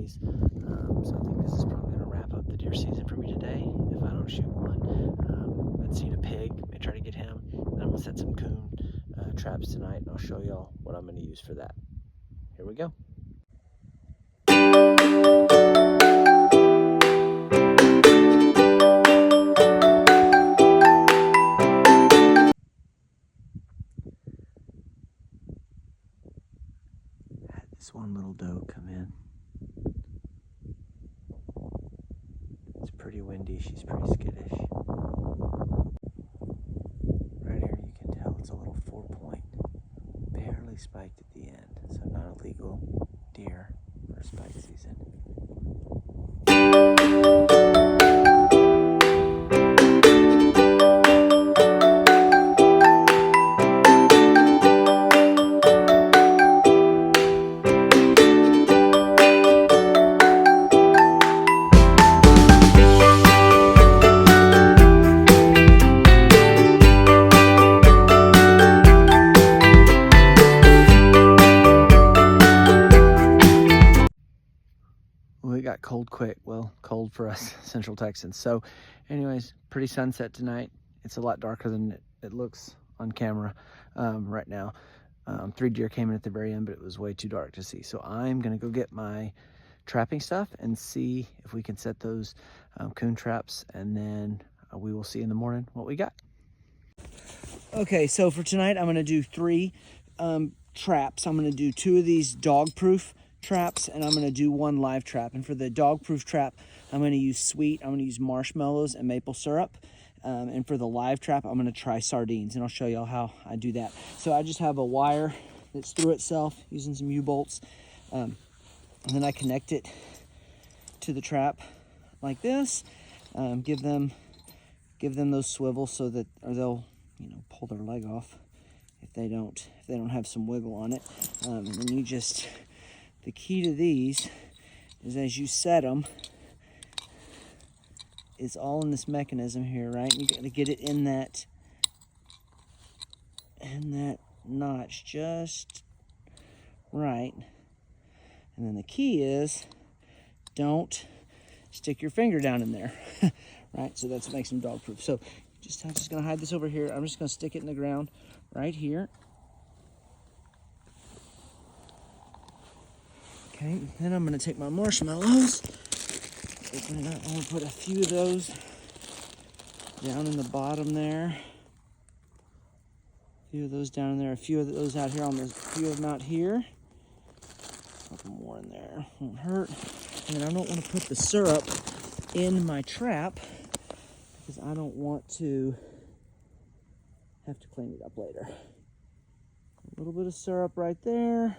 these. So I think this is probably going to wrap up the deer season for me today. If I don't shoot one, I'd seen a pig. May try to get him. Then I'm going to set some coon traps tonight, and I'll show y'all what I'm going to use for that. Here we go. This one little doe come in. It's pretty windy, she's pretty skittish. Right here you can tell it's a little 4-point, barely spiked at the end, so not a legal deer for spike season. It got cold quick. Well, cold for us Central Texans. So anyways, pretty sunset tonight. It's a lot darker than it looks on camera right now. 3 deer came in at the very end, but it was way too dark to see. So I'm gonna go get my trapping stuff and see if we can set those coon traps, and then we will see in the morning what we got. Okay, so for tonight I'm gonna do 3 traps. I'm gonna do 2 of these dog-proof traps, and I'm going to do 1 live trap. And for the dog proof trap, I'm going to use sweet, I'm going to use marshmallows and maple syrup. And for the live trap, I'm going to try sardines, and I'll show y'all how I do that. So I just have a wire that's through itself using some U-bolts, and then I connect it to the trap like this. Give them those swivels so that, or they'll, you know, pull their leg off if they don't have some wiggle on it. And then you just, the key to these is as you set them, it's all in this mechanism here, right? You got to get it in that notch just right. And then the key is don't stick your finger down in there, right? So that's what makes them dog proof. So I'm just gonna hide this over here. I'm just gonna stick it in the ground right here. Okay, then I'm gonna take my marshmallows, open it up. I'm gonna put a few of those down in the bottom there. A few of those down in there, a few of those out here on the, a few of them out here. A couple more in there, won't hurt. And then I don't want to put the syrup in my trap because I don't want to have to clean it up later. A little bit of syrup right there.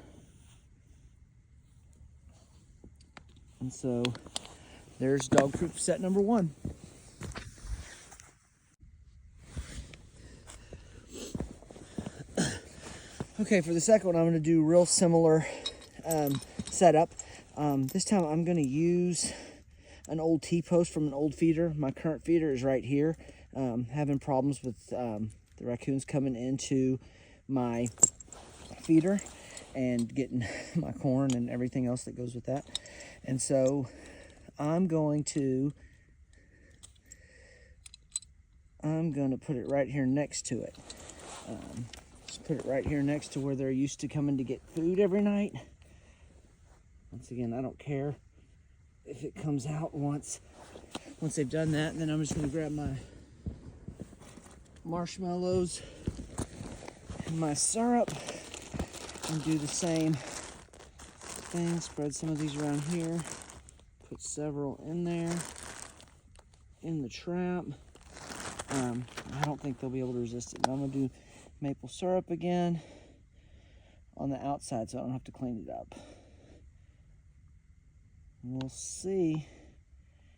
And so there's dog proof set number 1. Okay, for the second one, I'm going to do real similar setup. This time I'm going to use an old T-post from an old feeder. My current feeder is right here. Having problems with the raccoons coming into my feeder and getting my corn and everything else that goes with that. And so I'm going to put it right here next to it. Just put it right here next to where they're used to coming to get food every night. Once again, I don't care if it comes out once they've done that. And then I'm just going to grab my marshmallows and my syrup and do the same thing. Spread some of these around here. Put several in there in the trap. I don't think they'll be able to resist it. But I'm going to do maple syrup again on the outside so I don't have to clean it up. And we'll see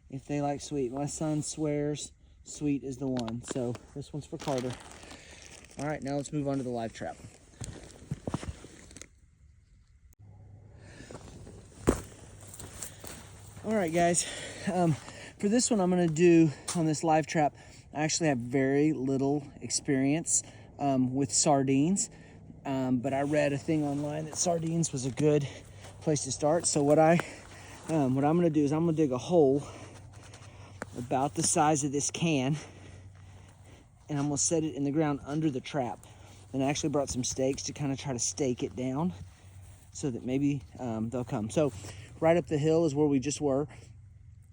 if they like sweet. My son swears sweet is the one. So this one's for Carter. All right, now let's move on to the live trap. All right, guys. For this one, I'm going to do on this live trap, I actually have very little experience with sardines, but I read a thing online that sardines was a good place to start. So what I what I'm gonna do is I'm gonna dig a hole about the size of this can, and I'm gonna set it in the ground under the trap. And I actually brought some stakes to kind of try to stake it down so that maybe they'll come. So right up the hill is where we just were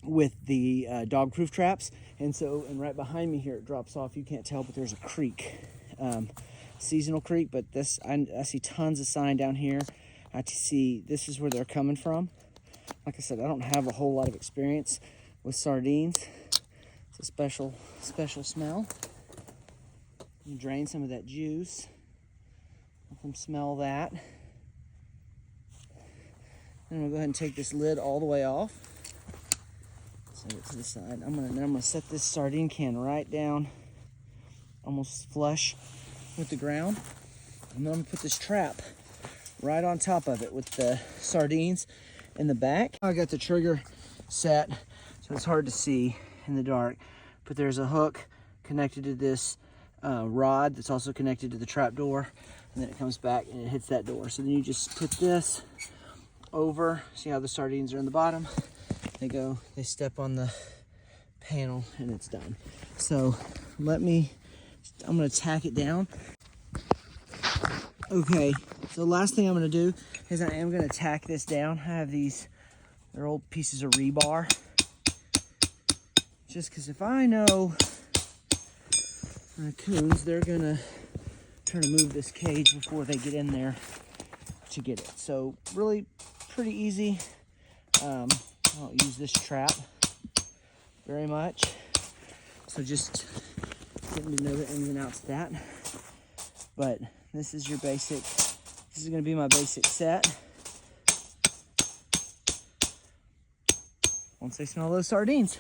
with the dog-proof traps. And right behind me here, it drops off. You can't tell, but there's a creek, seasonal creek, but I see tons of sign down here. I see this is where they're coming from. Like I said, I don't have a whole lot of experience with sardines. It's a special smell. You drain some of that juice. Let them smell that. Then I'm gonna go ahead and take this lid all the way off. Set it to the side. I'm gonna set this sardine can right down, almost flush with the ground. And then I'm gonna put this trap right on top of it with the sardines in the back. I got the trigger set, so it's hard to see in the dark, but there's a hook connected to this rod that's also connected to the trap door, and then it comes back and it hits that door. So then you just put this over. See how the sardines are in the bottom? They step on the panel and it's done. So I'm gonna tack it down. Okay, so the last thing I'm gonna do is I am gonna tack this down. I have they're old pieces of rebar. Just because if I know raccoons, they're gonna try to move this cage before they get in there to get it. So really pretty easy. I don't use this trap very much. So just getting to know the ins and outs of that. But this is this is gonna be my basic set. Once they smell those sardines.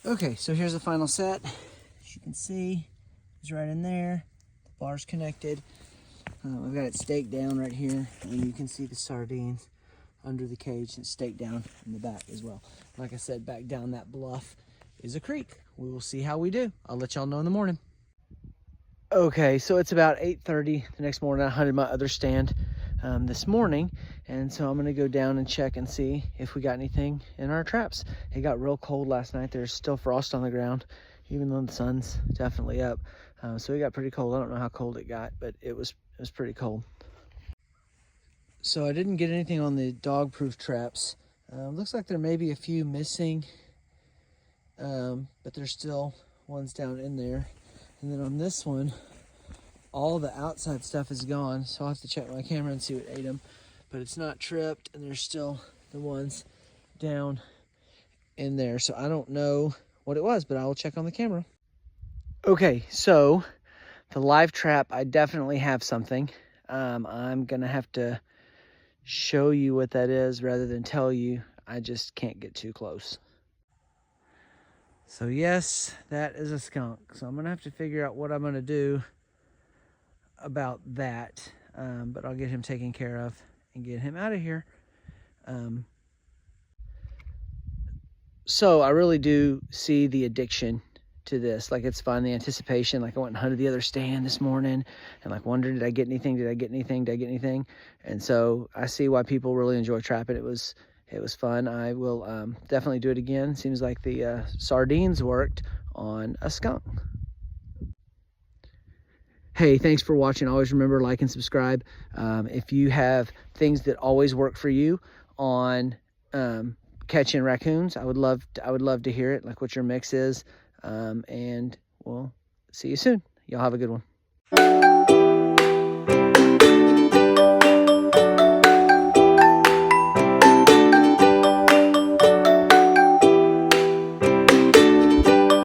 Okay, so here's the final set. As you can see, it's right in there. The bar's connected. I've got it staked down right here, and you can see the sardines under the cage and staked down in the back as well. Like I said, back down that bluff is a creek. We will see how we do. I'll let y'all know in the morning. Okay, so it's about 8:30 the next morning. I hunted my other stand this morning, and so I'm gonna go down and check and see if we got anything in our traps. It got real cold last night. There's still frost on the ground, even though the sun's definitely up. So it got pretty cold. I don't know how cold it got, but it was pretty cold. So I didn't get anything on the dog-proof traps. Looks like there may be a few missing, but there's still ones down in there. And then on this one, all the outside stuff is gone, so I'll have to check my camera and see what ate them. But it's not tripped, and there's still the ones down in there. So I don't know what it was, but I will check on the camera. Okay, so the live trap, I definitely have something. I'm gonna have to show you what that is rather than tell you. I just can't get too close. So yes, that is a skunk. So I'm gonna have to figure out what I'm gonna do about that. But I'll get him taken care of and get him out of here. So I really do see the addiction to this. Like, it's fun, the anticipation. Like, I went and hunted the other stand this morning and like wondered, did I get anything? Did I get anything? Did I get anything? And so I see why people really enjoy trapping. It was fun. I will definitely do it again. Seems like the sardines worked on a skunk. Hey, thanks for watching. Always remember, like and subscribe. If you have things that always work for you on catching raccoons, I would love to hear it, like what your mix is. And we'll see you soon. Y'all have a good one.